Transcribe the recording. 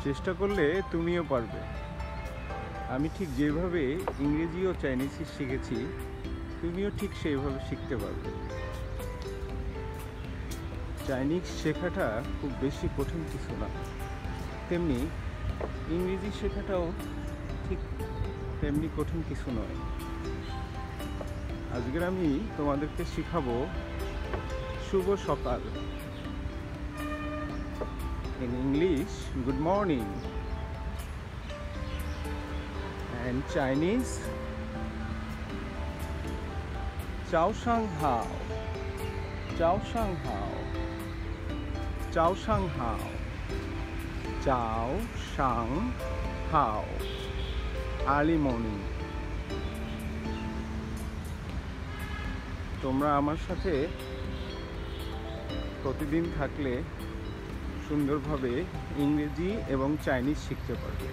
চেষ্টা করলে তুমিও পারবে। আমি ঠিক যেভাবে ইংরেজি ও চাইনিজ শিখেছি, তুমিও ঠিক সেইভাবে শিখতে পারবে। চাইনিজ শেখাটা খুব বেশি কঠিন কিছু না, তেমনি ইংরেজি শেখাটাও ঠিক তেমনি কঠিন কিছু নয়। আজকের আমি তোমাদেরকে শিখাবো শুভ সকাল। In English, good morning. And Chinese, Chao Shang Hao. Chao Shang Hao. Chao Shang Hao. Chao Shang Hao. Early morning. তোমরা আমার সাথে প্রতিদিন থাকলে সুন্দরভাবে ইংরেজি এবং চাইনিজ শিখতে পারবে।